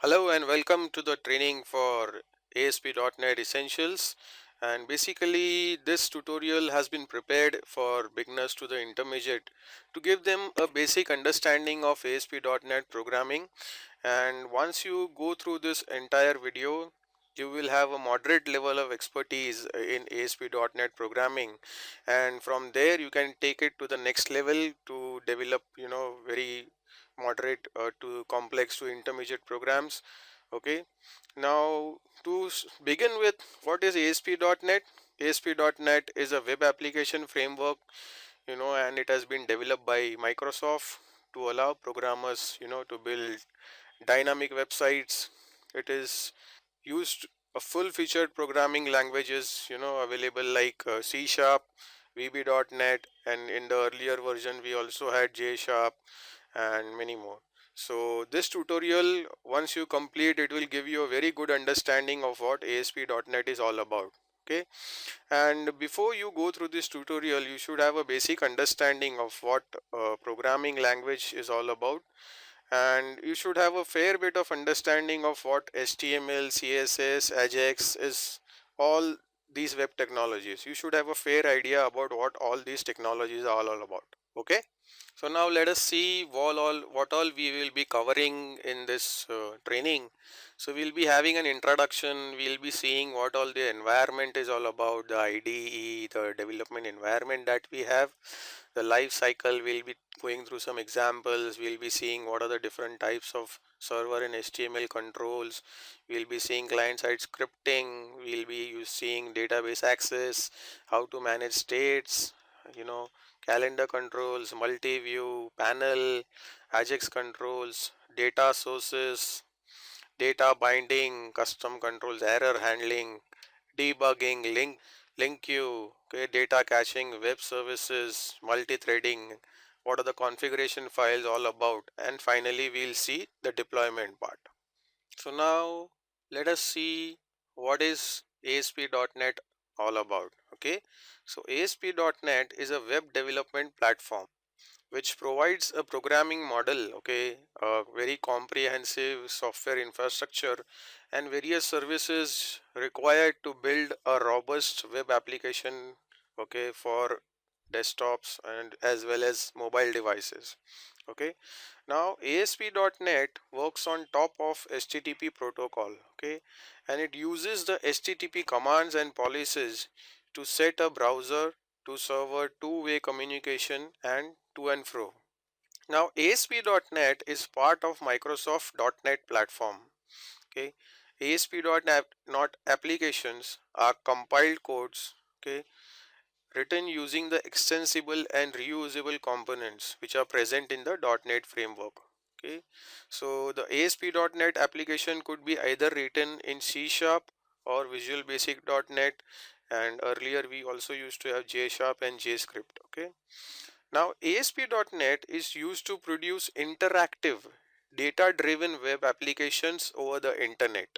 Hello and welcome to the training for ASP.NET Essentials, and basically this tutorial has been prepared for beginners to the intermediate to give them a basic understanding of ASP.NET programming. And once you go through this entire video, you will have a moderate level of expertise in ASP.NET programming, and from there you can take it to the next level to develop very moderate to complex to intermediate programs. Okay, now to begin with, what is ASP.NET? ASP.NET is a web application framework, and it has been developed by Microsoft to allow programmers to build dynamic websites. It is used a full featured programming languages available like C sharp, VB.NET, and in the earlier version we also had J sharp and many more. So this tutorial, once you complete, it will give you a very good understanding of what ASP.NET is all about. Okay, and before you go through this tutorial, you should have a basic understanding of what programming language is all about, and you should have a fair bit of understanding of what HTML, CSS, Ajax is, all these web technologies. You should have a fair idea about what all these technologies are all about. Okay, so now let us see what all we will be covering in this training. So we'll be having an introduction, we'll be seeing what all the environment is all about, the IDE, the development environment that we have, the life cycle. We'll be going through some examples. We'll be seeing what are the different types of server and HTML controls. We'll be seeing client side scripting. We'll be seeing database access, how to manage states, calendar controls, multi-view, panel, Ajax controls, data sources, data binding, custom controls, error handling, debugging, link queue, okay, data caching, web services, multi-threading, what are the configuration files all about, and finally we'll see the deployment part. So now let us see what is ASP.NET all about. Okay, so ASP.NET is a web development platform which provides a programming model, okay, a very comprehensive software infrastructure and various services required to build a robust web application, okay, for desktops and as well as mobile devices. Okay, now ASP.NET works on top of HTTP protocol, okay, and it uses the HTTP commands and policies to set a browser to server two-way communication and to and fro. Now ASP.NET is part of Microsoft .NET platform. Okay, ASP.NET applications are compiled codes, okay, written using the extensible and reusable components which are present in the .NET framework. Okay, so the ASP.NET application could be either written in C sharp or Visual Basic .NET, and earlier we also used to have J sharp and JScript. Okay, now ASP.NET is used to produce interactive data driven web applications over the internet.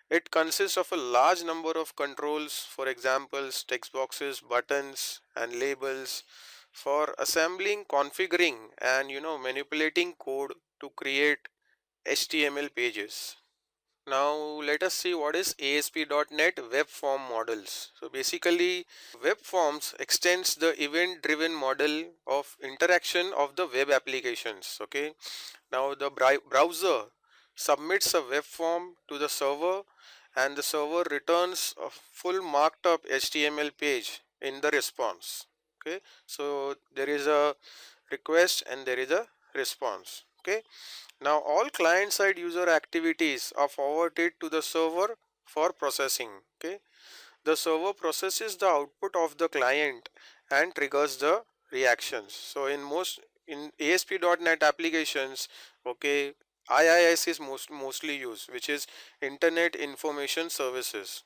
It consists of a large number of controls, for examples, text boxes, buttons, and labels for assembling, configuring, and manipulating code to create HTML pages. Now let us see what is ASP.NET Web Form Models. So basically, web forms extends the event driven model of interaction of the web applications. Okay, now the browser submits a web form to the server, and the server returns a full marked up HTML page in the response. Okay, so there is a request and there is a response. Okay, now all client side user activities are forwarded to the server for processing. Okay, the server processes the output of the client and triggers the reactions. So in ASP.NET applications, okay, IIS is mostly used, which is Internet Information Services.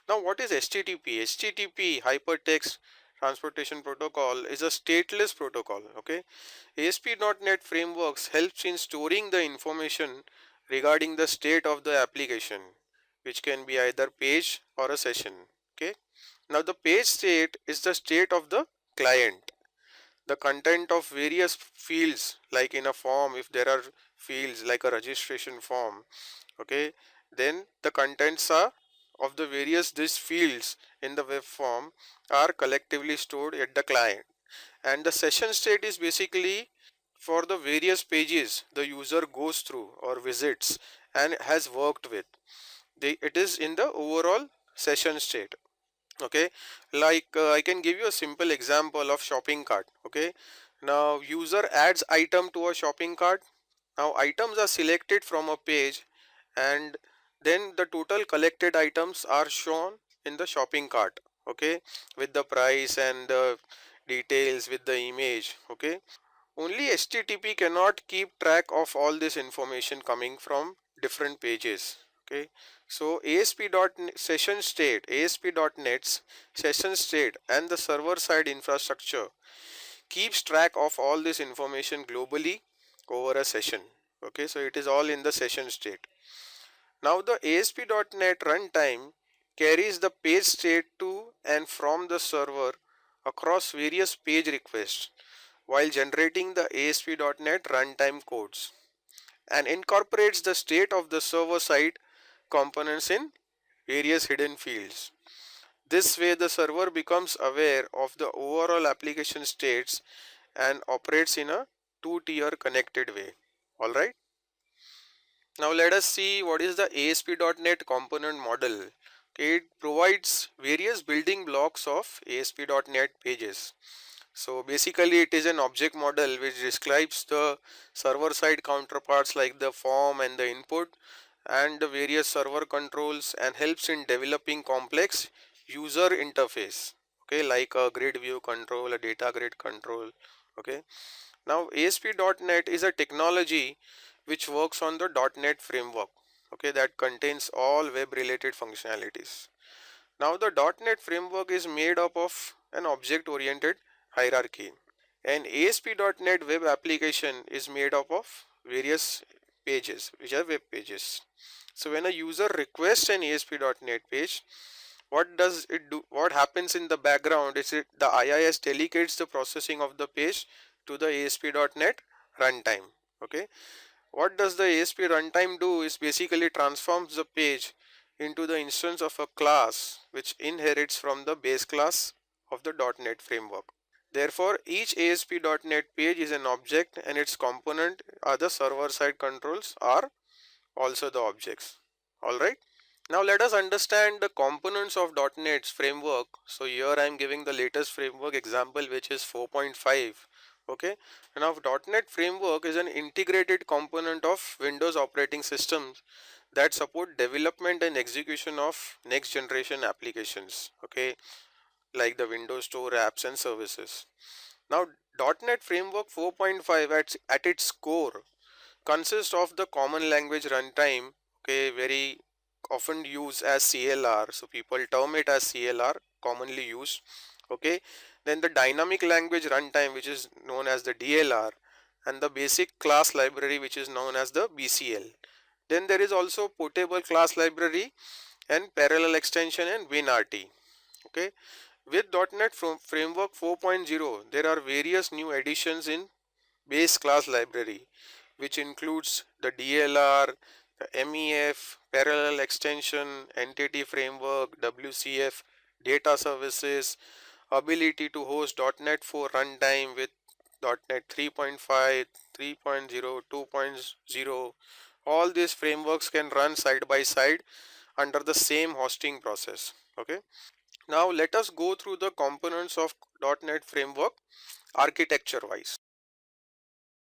Now what is HTTP? HTTP, Hypertext Transportation Protocol, is a stateless protocol. Okay, ASP.NET frameworks helps in storing the information regarding the state of the application, which can be either page or a session. Okay, now the page state is the state of the client. The content of various fields, like in a form, if there are fields like a registration form, okay, then the contents are of the various these fields in the web form are collectively stored at the client, and the session state is basically for the various pages the user goes through or visits and has worked with. It is in the overall session state. Okay, like I can give you a simple example of shopping cart. Okay, now user adds item to a shopping cart. Now items are selected from a page, and then the total collected items are shown in the shopping cart, okay, with the price and the details with the image. Okay, only HTTP cannot keep track of all this information coming from different pages. Okay, so ASP.NET session state, ASP.NET's session state and the server side infrastructure keeps track of all this information globally over a session. Okay, so it is all in the session state. Now the ASP.NET runtime carries the page state to and from the server across various page requests while generating the ASP.NET runtime codes, and incorporates the state of the server side components in various hidden fields. This way the server becomes aware of the overall application states and operates in a two-tier connected way. Alright. Now let us see what is the ASP.NET component model. Okay, it provides various building blocks of ASP.NET pages. So basically it is an object model which describes the server side counterparts like the form and the input and the various server controls, and helps in developing complex user interface, okay, like a grid view control, a data grid control. Okay, now ASP.NET is a technology which works on the .NET framework, okay, that contains all web related functionalities. Now the .NET framework is made up of an object oriented hierarchy. An ASP.NET web application is made up of various pages which are web pages. So when a user requests an ASP.NET page, what does it do? What happens in the background is the IIS delegates the processing of the page to the ASP.NET runtime. Okay, what does the ASP runtime do is basically transforms the page into the instance of a class which inherits from the base class of the .NET framework. Therefore, each ASP.NET page is an object and its component are the server side controls are also the objects. Alright. Now let us understand the components of .NET's framework. So here I am giving the latest framework example which is 4.5. Okay. Now .NET framework is an integrated component of Windows operating systems that support development and execution of next generation applications. Okay, like the Windows Store apps and services. Now .NET Framework 4.5 at its core consists of the common language runtime, okay, very often used as CLR, so people term it as CLR, commonly used. Okay, then the dynamic language runtime which is known as the DLR, and the basic class library which is known as the BCL. Then there is also portable class library and parallel extension and WinRT. Okay, with .NET Framework 4.0 there are various new additions in base class library which includes the DLR, the MEF, parallel extension, entity framework, WCF, data services, ability to host .NET 4 runtime with .NET 3.5, 3.0, 2.0. All these frameworks can run side by side under the same hosting process. Okay. Now let us go through the components of .NET framework architecture wise.